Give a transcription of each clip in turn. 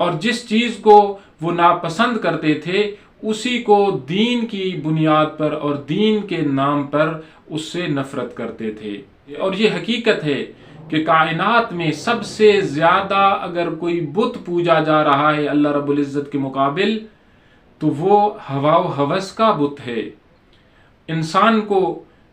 اور جس چیز کو وہ ناپسند کرتے تھے اسی کو دین کی بنیاد پر اور دین کے نام پر اس سے نفرت کرتے تھے۔ اور یہ حقیقت ہے کہ کائنات میں سب سے زیادہ اگر کوئی بت پوجا جا رہا ہے اللہ رب العزت کے مقابل تو وہ ہوا و ہوس کا بت ہے۔ انسان کو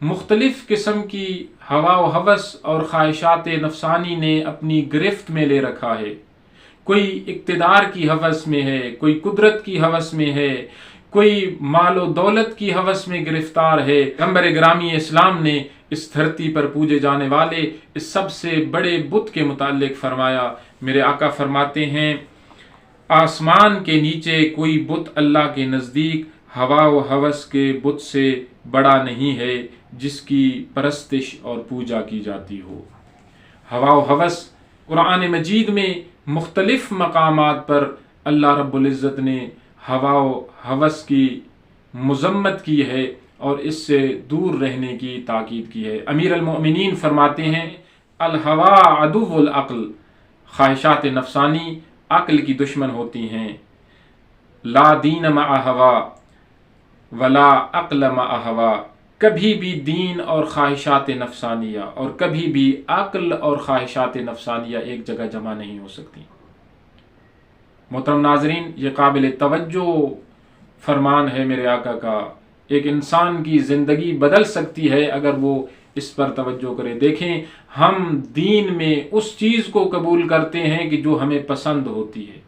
مختلف قسم کی ہوا و ہوس اور خواہشات نفسانی نے اپنی گرفت میں لے رکھا ہے۔ کوئی اقتدار کی ہوس میں ہے، کوئی قدرت کی ہوس میں ہے، کوئی مال و دولت کی ہوس میں گرفتار ہے۔ پیغمبر گرامی اسلام نے اس دھرتی پر پوجے جانے والے اس سب سے بڑے بت کے متعلق فرمایا، میرے آقا فرماتے ہیں آسمان کے نیچے کوئی بت اللہ کے نزدیک ہوا و ہوس کے بت سے بڑا نہیں ہے جس کی پرستش اور پوجا کی جاتی ہو۔ ہوا و ہوس قرآن مجید میں مختلف مقامات پر اللہ رب العزت نے ہوا و ہوس کی مذمت کی ہے اور اس سے دور رہنے کی تاکید کی ہے۔ امیر المؤمنین فرماتے ہیں الہوا عدو العقل، خواہشات نفسانی عقل کی دشمن ہوتی ہیں۔ لا دین مع ہوا ولا عقل مع ہوا، کبھی بھی دین اور خواہشات نفسانیہ اور کبھی بھی عقل اور خواہشات نفسانیہ ایک جگہ جمع نہیں ہو سکتی۔ محترم ناظرین، یہ قابل توجہ فرمان ہے میرے آقا کا۔ ایک انسان کی زندگی بدل سکتی ہے اگر وہ اس پر توجہ کرے۔ دیکھیں، ہم دین میں اس چیز کو قبول کرتے ہیں کہ جو ہمیں پسند ہوتی ہے۔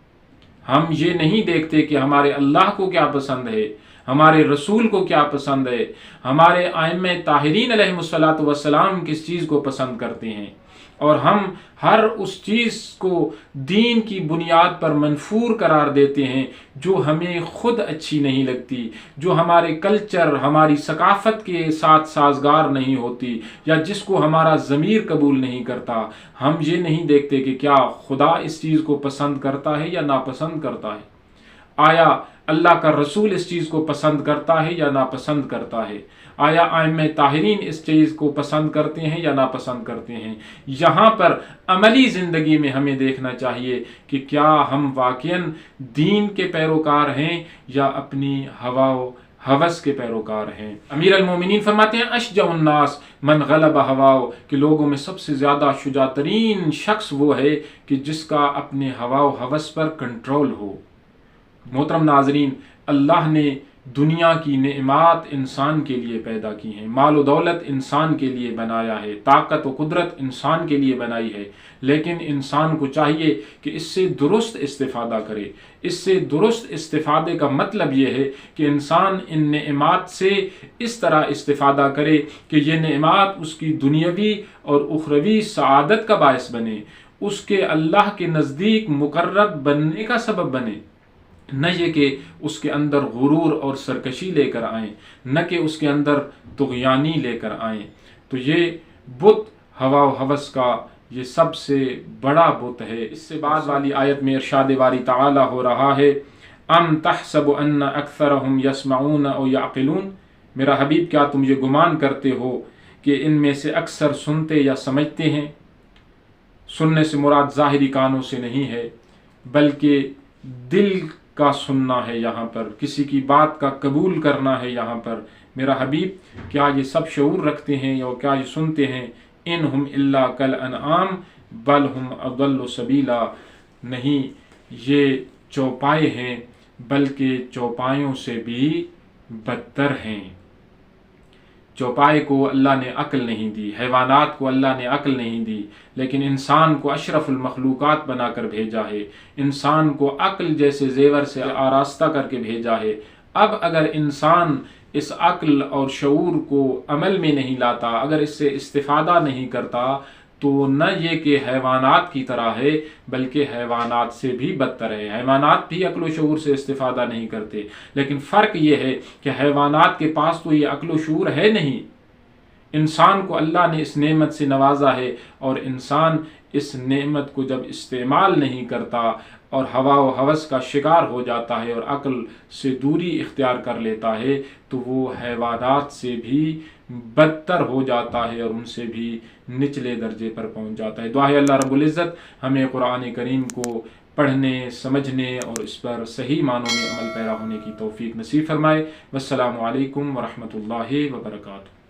ہم یہ نہیں دیکھتے کہ ہمارے اللہ کو کیا پسند ہے، ہمارے رسول کو کیا پسند ہے، ہمارے ائمہ طاہرین علیہم الصلاۃ والسلام کس چیز کو پسند کرتے ہیں، اور ہم ہر اس چیز کو دین کی بنیاد پر منفور قرار دیتے ہیں جو ہمیں خود اچھی نہیں لگتی، جو ہمارے کلچر، ہماری ثقافت کے ساتھ سازگار نہیں ہوتی، یا جس کو ہمارا ضمیر قبول نہیں کرتا۔ ہم یہ نہیں دیکھتے کہ کیا خدا اس چیز کو پسند کرتا ہے یا ناپسند کرتا ہے، آیا اللہ کا رسول اس چیز کو پسند کرتا ہے یا ناپسند کرتا ہے، آیا ائمہ طاہرین اس چیز کو پسند کرتے ہیں یا ناپسند کرتے ہیں۔ یہاں پر عملی زندگی میں ہمیں دیکھنا چاہیے کہ کیا ہم واقعاً دین کے پیروکار ہیں یا اپنی ہوا و ہوس کے پیروکار ہیں۔ امیر المومنین فرماتے ہیں اشجع الناس من غلب ہواؤ، کہ لوگوں میں سب سے زیادہ شجاع ترین شخص وہ ہے کہ جس کا اپنے ہوا و ہوس پر کنٹرول ہو۔ محترم ناظرین، اللہ نے دنیا کی نعمات انسان کے لیے پیدا کی ہیں، مال و دولت انسان کے لیے بنایا ہے، طاقت و قدرت انسان کے لیے بنائی ہے، لیکن انسان کو چاہیے کہ اس سے درست استفادہ کرے۔ اس سے درست استفادے کا مطلب یہ ہے کہ انسان ان نعمات سے اس طرح استفادہ کرے کہ یہ نعمات اس کی دنیاوی اور اخروی سعادت کا باعث بنے، اس کے اللہ کے نزدیک مقرب بننے کا سبب بنے، نہ یہ کہ اس کے اندر غرور اور سرکشی لے کر آئیں، نہ کہ اس کے اندر طغیانی لے کر آئیں۔ تو یہ بت ہوا و ہوس کا یہ سب سے بڑا بت ہے۔ اس سے بعد والی آیت میں ارشاد باری تعالی ہو رہا ہے ام تحسب ان اکثرهم یسمعون او یعقلون، میرا حبیب کیا تم یہ گمان کرتے ہو کہ ان میں سے اکثر سنتے یا سمجھتے ہیں؟ سننے سے مراد ظاہری کانوں سے نہیں ہے بلکہ دل کا سننا ہے، یہاں پر کسی کی بات کا قبول کرنا ہے۔ یہاں پر میرا حبیب کیا یہ سب شعور رکھتے ہیں یا کیا یہ سنتے ہیں؟ انہم الا کالانعام بل ہم اضل سبیلا، نہیں یہ چوپائے ہیں بلکہ چوپایوں سے بھی بدتر ہیں۔ چوپائے کو اللہ نے عقل نہیں دی، حیوانات کو اللہ نے عقل نہیں دی، لیکن انسان کو اشرف المخلوقات بنا کر بھیجا ہے، انسان کو عقل جیسے زیور سے آراستہ کر کے بھیجا ہے۔ اب اگر انسان اس عقل اور شعور کو عمل میں نہیں لاتا، اگر اس سے استفادہ نہیں کرتا، تو نہ یہ کہ حیوانات کی طرح ہے بلکہ حیوانات سے بھی بدتر ہے۔ حیوانات بھی عقل و شعور سے استفادہ نہیں کرتے، لیکن فرق یہ ہے کہ حیوانات کے پاس تو یہ عقل و شعور ہے نہیں۔ انسان کو اللہ نے اس نعمت سے نوازا ہے، اور انسان اس نعمت کو جب استعمال نہیں کرتا اور ہوا و ہوس کا شکار ہو جاتا ہے اور عقل سے دوری اختیار کر لیتا ہے تو وہ حیوانات سے بھی بدتر ہو جاتا ہے اور ان سے بھی نچلے درجے پر پہنچ جاتا ہے۔ دعا ہے اللہ رب العزت ہمیں قرآن کریم کو پڑھنے، سمجھنے اور اس پر صحیح معنوں میں عمل پیرا ہونے کی توفیق نصیب فرمائے۔ والسلام علیکم ورحمۃ اللہ وبرکاتہ۔